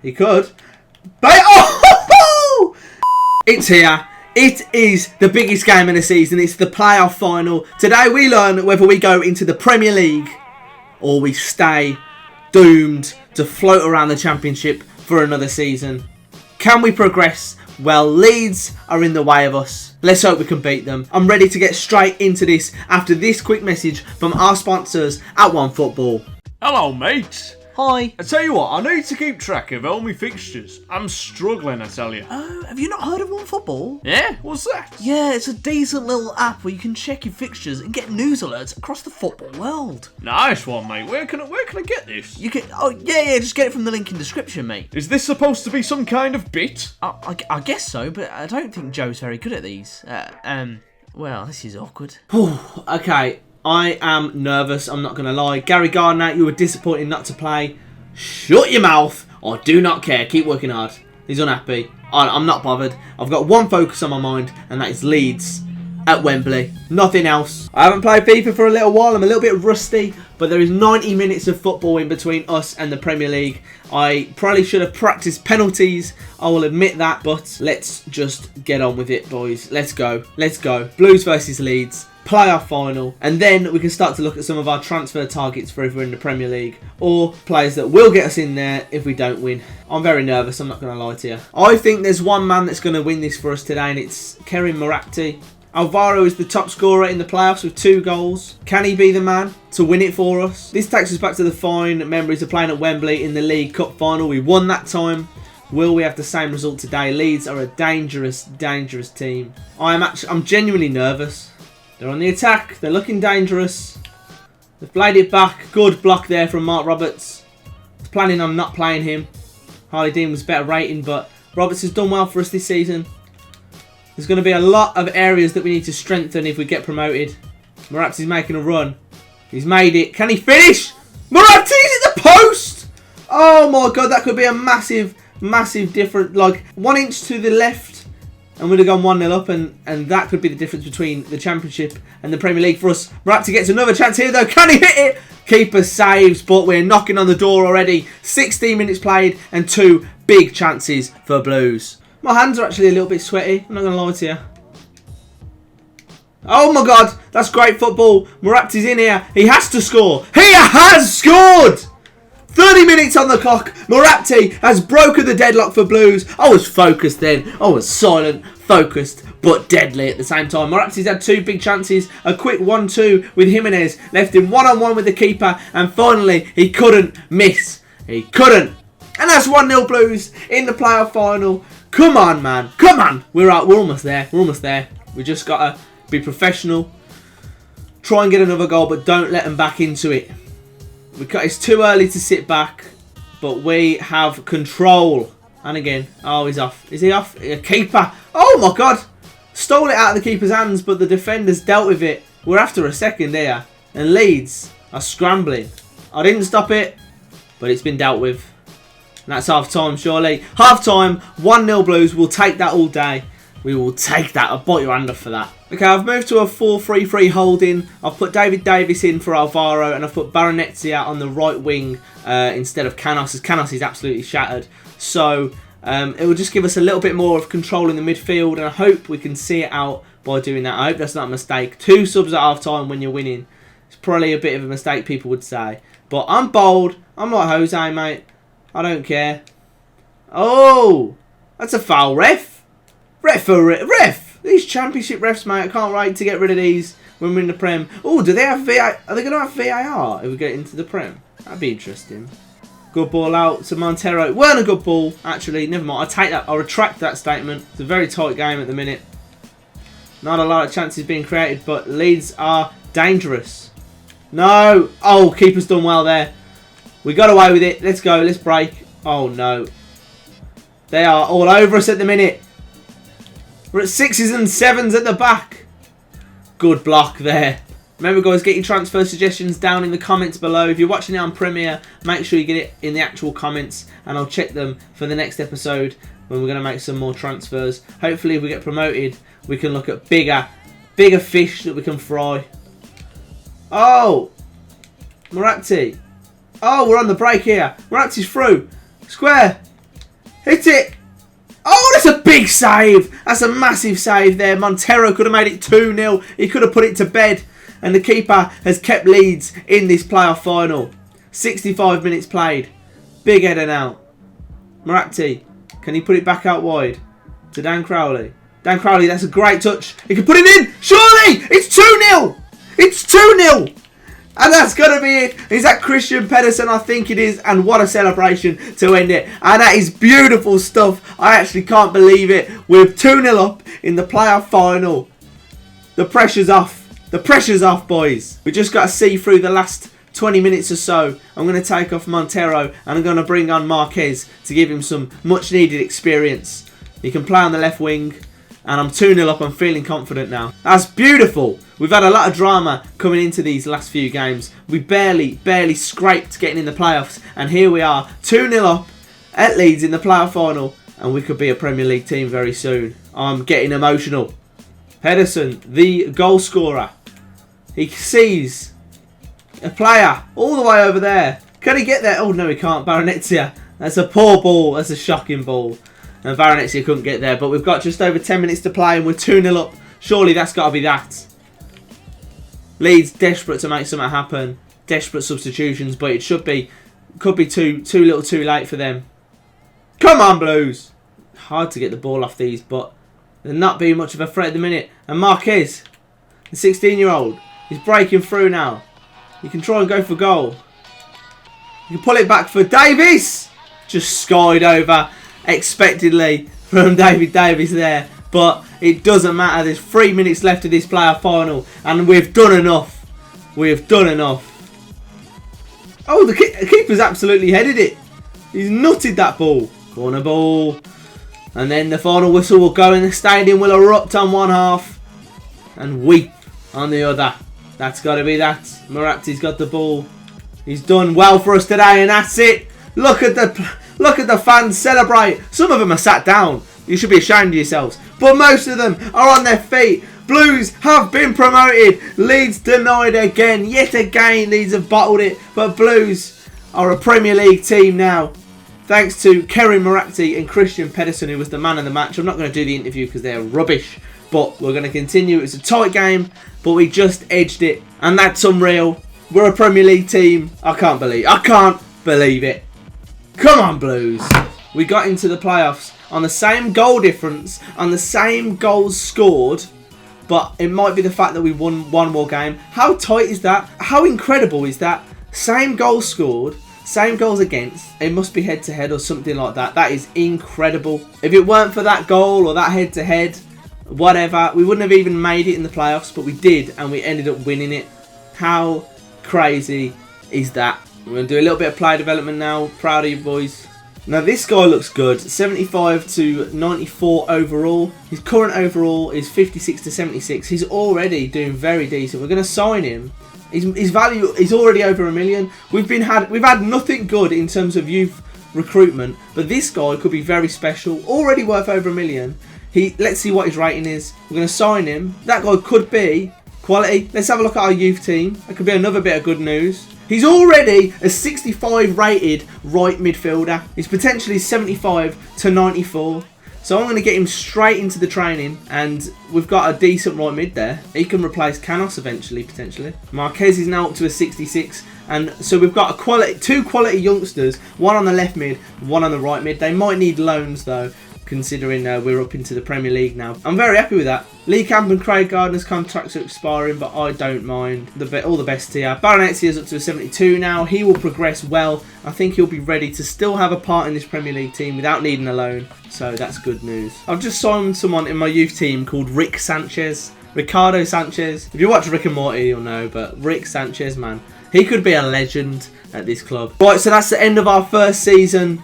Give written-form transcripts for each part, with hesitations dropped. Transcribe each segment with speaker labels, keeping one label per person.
Speaker 1: He could. Oh! It's here. It is the biggest game of the season. It's the playoff final. Today we learn whether we go into the Premier League or we stay doomed to float around the Championship for another season. Can we progress? Well, Leeds are in the way of us. Let's hope we can beat them. I'm ready to get straight into this after this quick message from our sponsors at OneFootball.
Speaker 2: Hello, mates.
Speaker 1: Hi.
Speaker 2: I tell you what, I need to keep track of all my fixtures. I'm struggling, I tell you.
Speaker 3: Oh, have you not heard of OneFootball?
Speaker 2: Yeah? What's that?
Speaker 3: Yeah, it's a decent little app where you can check your fixtures and get news alerts across the football world.
Speaker 2: Nice one, mate. Where can I get this?
Speaker 3: You can, just get it from the link in the description, mate.
Speaker 2: Is this supposed to be some kind of bit?
Speaker 3: I guess so, but I don't think Joe's very good at these. Well, this is awkward.
Speaker 1: Okay. I am nervous, I'm not going to lie. Gary Gardner, you were disappointed not to play. Shut your mouth, or do not care. Keep working hard. He's unhappy. I'm not bothered. I've got one focus on my mind, and that is Leeds at Wembley. Nothing else. I haven't played FIFA for a little while. I'm a little bit rusty, but there is 90 minutes of football in between us and the Premier League. I probably should have practiced penalties. I will admit that, but let's just get on with it, boys. Let's go. Let's go. Blues versus Leeds. Playoff final, and then we can start to look at some of our transfer targets for if we're in the Premier League, or players that will get us in there if we don't win. I'm very nervous, I'm not going to lie to you. I think there's one man that's going to win this for us today, and it's Kerim Moratti. Alvaro is the top scorer in the playoffs with 2 goals. Can he be the man to win it for us? This takes us back to the fine memories of playing at Wembley in the League Cup final. We won that time. Will we have the same result today? Leeds are a dangerous, dangerous team. I'm genuinely nervous. They're on the attack. They're looking dangerous. They've played it back. Good block there from Mark Roberts. I was planning on not playing him. Harley Dean was better rating, but Roberts has done well for us this season. There's going to be a lot of areas that we need to strengthen if we get promoted. Moratti's making a run. He's made it. Can he finish? Moratti's at the post! Oh my god, that could be a massive, massive difference. Like 1 inch to the left. And we'd have gone 1-0 up, and that could be the difference between the Championship and the Premier League for us. Moratti gets another chance here, though. Can he hit it? Keeper saves, but we're knocking on the door already. 16 minutes played and 2 big chances for Blues. My hands are actually a little bit sweaty. I'm not going to lie to you. Oh, my God. That's great football. Moratti's in here. He has to score. He has scored! 30 minutes on the clock. Moratti has broken the deadlock for Blues. I was focused then. I was silent, focused, but deadly at the same time. Moratti's had 2 big chances. A quick 1-2 with Jimenez. Left him 1-on-1 with the keeper. And finally, he couldn't miss. He couldn't. And that's 1-0 Blues in the playoff final. Come on, man. Come on. We're almost there. We're almost there. We just got to be professional. Try and get another goal, but don't let them back into it. It's too early to sit back, but we have control. And again, oh, he's off. Is he off? A keeper. Oh my god. Stole it out of the keeper's hands, but the defenders dealt with it. We're after a second here. And Leeds are scrambling. I didn't stop it, but it's been dealt with. And that's half time, surely. Half time, 1-0 Blues. We'll take that all day. We will take that. I'll bite your hand off for that. Okay, I've moved to a 4-3-3 holding. I've put David Davis in for Alvaro, and I've put Baronetzi out on the right wing instead of Canos, as Canos is absolutely shattered. So it will just give us a little bit more of control in the midfield, and I hope we can see it out by doing that. I hope that's not a mistake. 2 subs at half time when you're winning. It's probably a bit of a mistake, people would say. But I'm bold. I'm like Jose, mate. I don't care. Oh, that's a foul, ref. Ref! These Championship refs, mate, I can't wait to get rid of these when we're in the Prem. Oh, do they have VAR? Are they going to have VAR if we get into the Prem? That'd be interesting. Good ball out to Montero. It weren't a good ball, actually. Never mind. I take that. I retract that statement. It's a very tight game at the minute. Not a lot of chances being created, but Leeds are dangerous. No! Oh, keeper's done well there. We got away with it. Let's go. Let's break. Oh, no. They are all over us at the minute. We're at 6s and 7s at the back. Good block there. Remember, guys, get your transfer suggestions down in the comments below. If you're watching it on Premiere, make sure you get it in the actual comments, and I'll check them for the next episode when we're going to make some more transfers. Hopefully, if we get promoted, we can look at bigger fish that we can fry. Oh, Moratti. Oh, we're on the break here. Moratti's through. Square. Hit it. Oh, that's a big save. That's a massive save there. Montero could have made it 2-0. He could have put it to bed. And the keeper has kept Leeds in this playoff final. 65 minutes played. Big header now. Moratti. Can he put it back out wide? To Dan Crowley. Dan Crowley, that's a great touch. He can put it in. Surely. It's 2-0. It's 2-0. And that's going to be it. Is that Christian Pedersen? I think it is. And what a celebration to end it. And that is beautiful stuff. I actually can't believe it. We're 2-0 up in the playoff final. The pressure's off. The pressure's off, boys. We just got to see through the last 20 minutes or so. I'm going to take off Montero. And I'm going to bring on Marquez to give him some much needed experience. He can play on the left wing. And I'm 2-0 up. I'm feeling confident now. That's beautiful. We've had a lot of drama coming into these last few games. We barely scraped getting in the playoffs. And here we are, 2-0 up at Leeds in the playoff final. And we could be a Premier League team very soon. I'm getting emotional. Pedersen, the goal scorer. He sees a player all the way over there. Can he get there? Oh, no, he can't. Baronezia. That's a poor ball. That's a shocking ball. And Baronezia couldn't get there. But we've got just over 10 minutes to play and we're 2-0 up. Surely that's got to be that. Leeds desperate to make something happen. Desperate substitutions. But it could be too little too late for them. Come on, Blues. Hard to get the ball off these. But they're not being much of a threat at the minute. And Marquez, the 16-year-old, is breaking through now. He can try and go for goal. You can pull it back for Davies. Just skied over expectedly from David Davies there. But it doesn't matter. There's 3 minutes left of this playoff final. And we've done enough. We've done enough. Oh, the keeper's absolutely headed it. He's nutted that ball. Corner ball. And then the final whistle will go and the stadium will erupt on one half. And weep on the other. That's got to be that. Moratti's got the ball. He's done well for us today. And that's it. Look at the fans celebrate. Some of them are sat down. You should be ashamed of yourselves. But most of them are on their feet. Blues have been promoted. Leeds denied again. Yet again, Leeds have bottled it. But Blues are a Premier League team now. Thanks to Kerry Moratti and Christian Pedersen, who was the man of the match. I'm not going to do the interview because they're rubbish. But we're going to continue. It's a tight game. But we just edged it. And that's unreal. We're a Premier League team. I can't believe it. Come on, Blues. We got into the playoffs on the same goal difference, on the same goals scored, but it might be the fact that we won one more game. How tight is that? How incredible is that? Same goals scored, same goals against. It must be head-to-head or something like that. That is incredible. If it weren't for that goal or that head-to-head, whatever, we wouldn't have even made it in the playoffs, but we did, and we ended up winning it. How crazy is that? We're going to do a little bit of player development now. Proud of you, boys. Now, this guy looks good. 75 to 94 overall. His current overall is 56 to 76. He's already doing very decent. We're going to sign him. His value is already over $1 million. We've had nothing good in terms of youth recruitment, but this guy could be very special. Already worth over $1 million. Let's see what his rating is. We're going to sign him. That guy could be quality. Let's have a look at our youth team. That could be another bit of good news. He's already a 65 rated right midfielder. He's potentially 75 to 94. So I'm going to get him straight into the training. And we've got a decent right mid there. He can replace Canos eventually, potentially. Marquez is now up to a 66. And so we've got two quality youngsters. One on the left mid, one on the right mid. They might need loans though, considering we're up into the Premier League now. I'm very happy with that. Lee Camp and Craig Gardner's contracts are expiring, but I don't mind. All the best here. Baronezzi is up to a 72 now. He will progress well. I think he'll be ready to still have a part in this Premier League team without needing a loan. So that's good news. I've just signed someone in my youth team called Ricardo Sanchez. If you watch Rick and Morty, you'll know, but Rick Sanchez, man. He could be a legend at this club. Right, so that's the end of our first season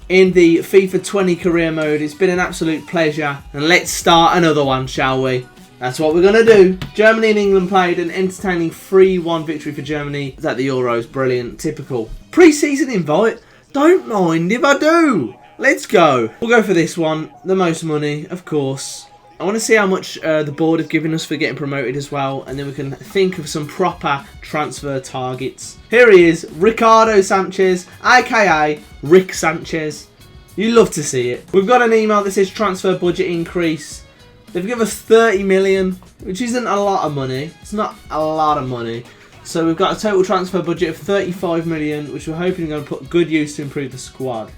Speaker 1: in the FIFA 20 career mode. It's been an absolute pleasure, and let's start another one, shall we? That's what we're going to do. Germany and England played an entertaining 3-1 victory for Germany at the Euros. Brilliant. Typical. Pre-season invite? Don't mind if I do. Let's go. We'll go for this one. The most money, of course. I want to see how much the board have given us for getting promoted as well, and then we can think of some proper transfer targets. Here he is, Ricardo Sanchez, aka Rick Sanchez. You love to see it. We've got an email that says transfer budget increase. They've given us 30 million, which isn't a lot of money. It's not a lot of money. So we've got a total transfer budget of 35 million, which we're hoping are going to put good use to improve the squad.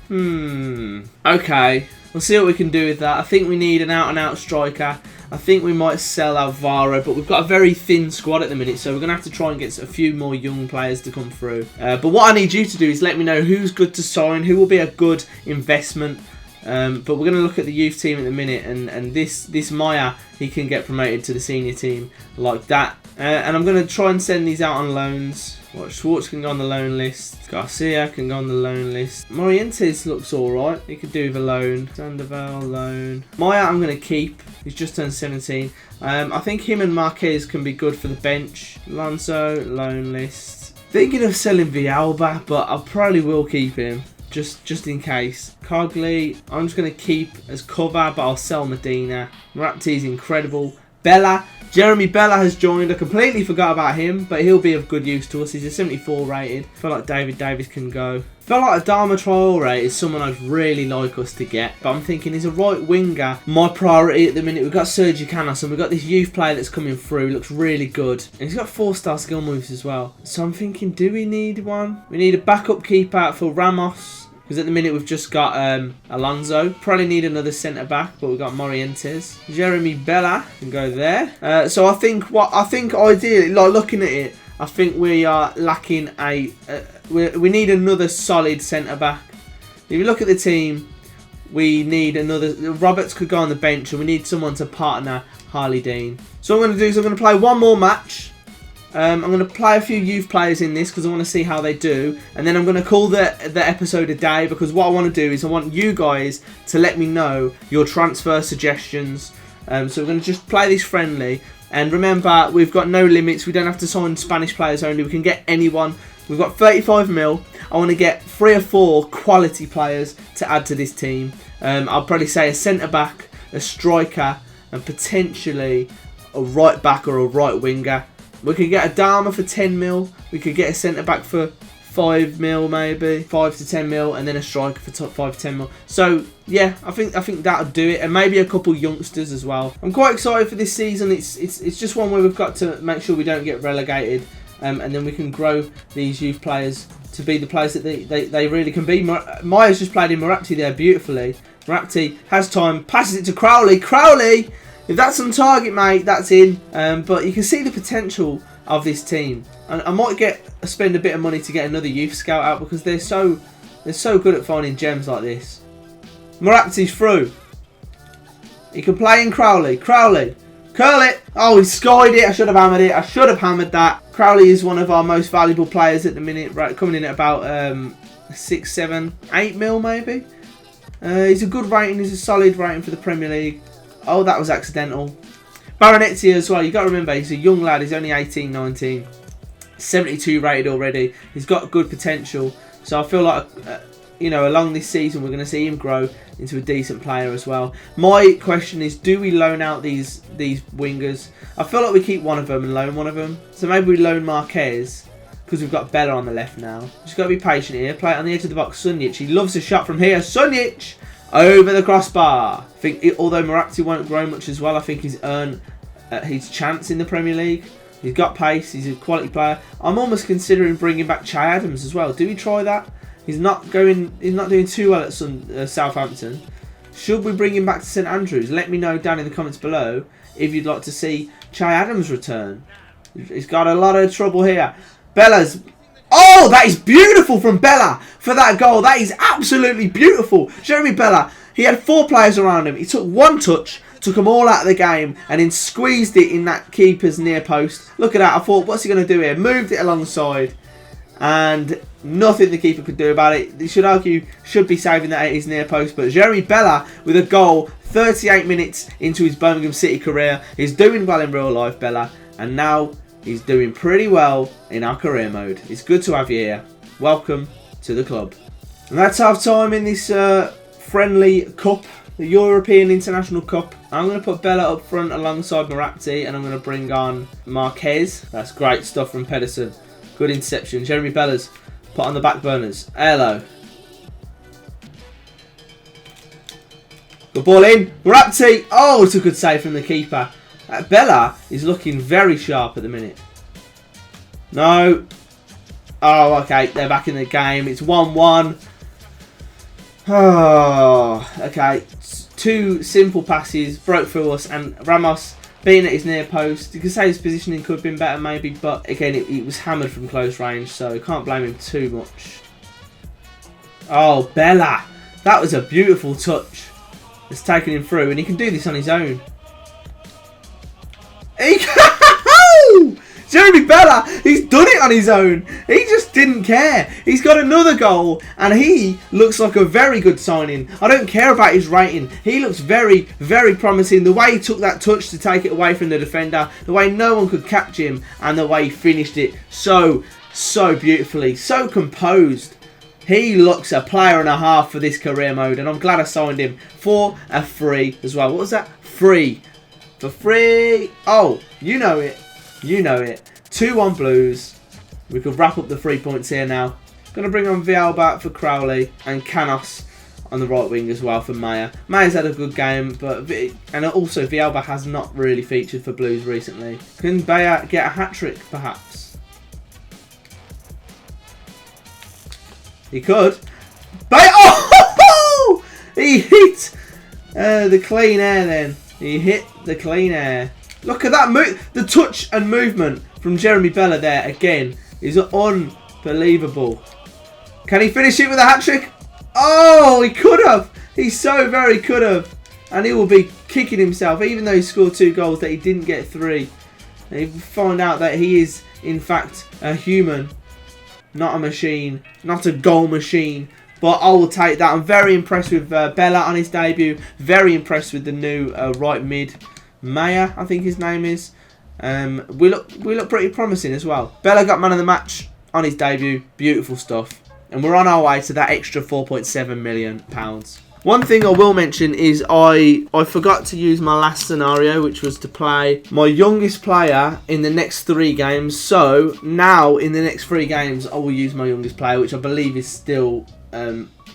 Speaker 1: Okay. We'll see what we can do with that. I think we need an out-and-out striker. I think we might sell Alvaro, but we've got a very thin squad at the minute, so we're going to have to try and get a few more young players to come through. But what I need you to do is let me know who's good to sign, who will be a good investment. But we're going to look at the youth team at the minute, and this Maya, he can get promoted to the senior team like that. And I'm going to try and send these out on loans. Schwartz can go on the loan list. Garcia can go on the loan list. Morientes looks alright. He could do with a loan. Sandoval, loan. Maya, I'm going to keep. He's just turned 17. I think him and Marquez can be good for the bench. Alonso, loan list. Thinking of selling Villalba, but I probably will keep him. Just in case. Cogli, I'm just going to keep as cover, but I'll sell Medina. Rapti's incredible. Bella. Jeremy Bella has joined. I completely forgot about him, but he'll be of good use to us. He's a 74 rated. I feel like David Davis can go. I feel like Adama Traore is someone I'd really like us to get, but I'm thinking he's a right winger. My priority at the minute, we've got Sergio Canos, and we've got this youth player that's coming through. Looks really good. And he's got 4-star skill moves as well. So I'm thinking, do we need one? We need a backup keeper for Ramos. Because at the minute we've just got Alonso. Probably need another centre-back, but we've got Morientes. Jeremy Bella can go there. So I think ideally, like looking at it, I think we are lacking we need another solid centre-back. If you look at the team, we need another. Roberts could go on the bench, and we need someone to partner Harley Dean. So what I'm going to do is I'm going to play one more match. I'm going to play a few youth players in this because I want to see how they do. And then I'm going to call the episode a day, because what I want to do is I want you guys to let me know your transfer suggestions. So we're going to just play this friendly. And remember, we've got no limits. We don't have to sign Spanish players only. We can get anyone. We've got 35 mil. I want to get 3 or 4 quality players to add to this team. I'll probably say a centre-back, a striker, and potentially a right-back or a right winger. We could get a Dharma for 10 mil. We could get a centre-back for 5 mil maybe. 5 to 10 mil. And then a striker for 5 to 10 mil. So, yeah, I think that'll do it. And maybe a couple youngsters as well. I'm quite excited for this season. It's just one where we've got to make sure we don't get relegated. And then we can grow these youth players to be the players that they really can be. Maya's just played in Morapti there beautifully. Morapti has time. Passes it to Crowley. Crowley! If that's on target, mate, that's in. But you can see the potential of this team. And I might spend a bit of money to get another youth scout out, because they're so good at finding gems like this. Morapti's through. He can play in Crowley. Crowley. Curl it. Oh, he skied it. I should have hammered it. I should have hammered that. Crowley is one of our most valuable players at the minute. Right, coming in at about 6, 7, 8 mil maybe. He's a good rating. He's a solid rating for the Premier League. Oh, that was accidental. Baronetti as well. You've got to remember, he's a young lad. He's only 18, 19. 72 rated already. He's got good potential. So I feel like, along this season, we're going to see him grow into a decent player as well. My question is, do we loan out these wingers? I feel like we keep one of them and loan one of them. So maybe we loan Marquez, because we've got Bella on the left now. Just got to be patient here. Play it on the edge of the box. Sunjic. He loves a shot from here. Sunjic! Over the crossbar. I think, although Morapti won't grow much as well, I think he's earned his chance in the Premier League. He's got pace. He's a quality player. I'm almost considering bringing back Che Adams as well. Do we try that? He's not doing too well at Southampton. Should we bring him back to St Andrews? Let me know down in the comments below if you'd like to see Che Adams return. He's got a lot of trouble here. Bella's... Oh, that is beautiful from Bella for that goal. That is absolutely beautiful. Jeremy Bella, he had 4 players around him. He took one touch, took them all out of the game, and then squeezed it in that keeper's near post. Look at that. I thought, what's he going to do here? Moved it alongside, and nothing the keeper could do about it. You should be saving that at his near post. But Jeremy Bella with a goal 38 minutes into his Birmingham City career. He's doing well in real life, Bella, and now he's doing pretty well in our career mode. It's good to have you here. Welcome to the club. And that's half time in this friendly cup, the European International Cup. I'm going to put Bella up front alongside Morapti, and I'm going to bring on Marquez. That's great stuff from Pedersen. Good interception. Jeremy Bella's put on the back burners. Hello. The ball in. Rapti. Oh, it's a good save from the keeper. Bella is looking very sharp at the minute. No. Oh, okay. They're back in the game. It's 1-1. Oh, okay. 2 simple passes broke through us, and Ramos being at his near post. You could say his positioning could have been better maybe, but again, it was hammered from close range, so can't blame him too much. Oh, Bella. That was a beautiful touch. It's taken him through, and he can do this on his own. Jeremy Bella, he's done it on his own. He just didn't care. He's got another goal, and he looks like a very good signing. I don't care about his rating. He looks very, very promising. The way he took that touch to take it away from the defender, the way no one could catch him, and the way he finished it so beautifully, so composed. He looks a player and a half for this career mode, and I'm glad I signed him for a free as well. What was that? Free. For free. Oh, you know it. You know it. 2-1 Blues. We could wrap up the 3 points here now. Going to bring on Villalba for Crowley and Canos on the right wing as well for Maya. Maya's had a good game, and also Villalba has not really featured for Blues recently. Can Bayer get a hat-trick perhaps? He could. Bayer! Oh! He hit the clean air then. He hit the clean air. Look at that move. The touch and movement from Jeremy Bella there again is unbelievable. Can he finish it with a hat-trick? Oh, he could have. He so very could have. And he will be kicking himself, even though he scored 2 goals, that he didn't get 3. And he will find out that he is, in fact, a human, not a machine, not a goal machine. But I will take that. I'm very impressed with Bella on his debut. Very impressed with the new right mid. Maya, I think his name is. We look pretty promising as well. Bella got man of the match on his debut. Beautiful stuff. And we're on our way to that extra £4.7 million. One thing I will mention is I forgot to use my last scenario, which was to play my youngest player in the next 3 games. So now in the next 3 games I will use my youngest player, which I believe is still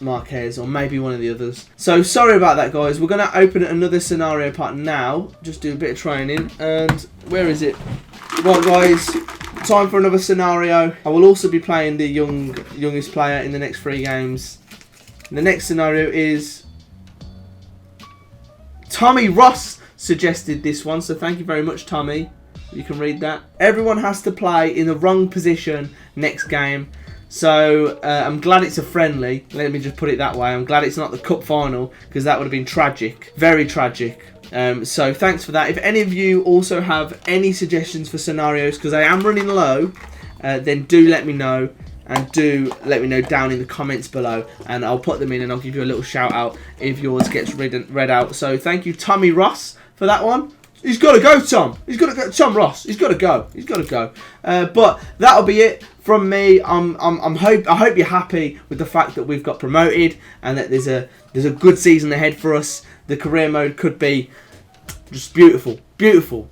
Speaker 1: Marquez, or maybe one of the others. So sorry about that, guys. We're going to open another scenario part now. Just do a bit of training. And where is it? Right, guys. Time for another scenario. I will also be playing the youngest player in the next 3 games. The next scenario is Tommy Ross suggested this one, so thank you very much, Tommy. You can read that. Everyone has to play in the wrong position next game. So I'm glad it's a friendly. Let me just put it that way. I'm glad it's not the cup final, because that would have been tragic. Very tragic. So thanks for that. If any of you also have any suggestions for scenarios, because I am running low, then do let me know. And do let me know down in the comments below, and I'll put them in, and I'll give you a little shout out if yours gets read out. So thank you, Tommy Ross, for that one. He's got to go, Tom. He's got to go, Tom Ross. He's got to go. He's got to go. But that'll be it from me. I hope you're happy with the fact that we've got promoted, and that there's a good season ahead for us. The career mode could be just beautiful, beautiful.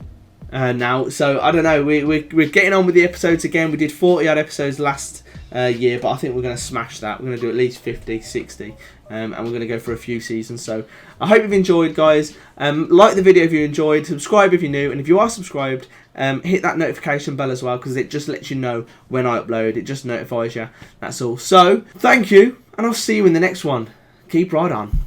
Speaker 1: Now, so I don't know. We're getting on with the episodes again. We did 40 odd episodes last year, but I think we're going to smash that. We're going to do at least 50, 60, and we're going to go for a few seasons. So I hope you've enjoyed, guys. Like the video if you enjoyed, subscribe if you're new, and if you are subscribed, hit that notification bell as well, because it just lets you know when I upload. It just notifies you. That's all. So thank you, and I'll see you in the next one. Keep right on.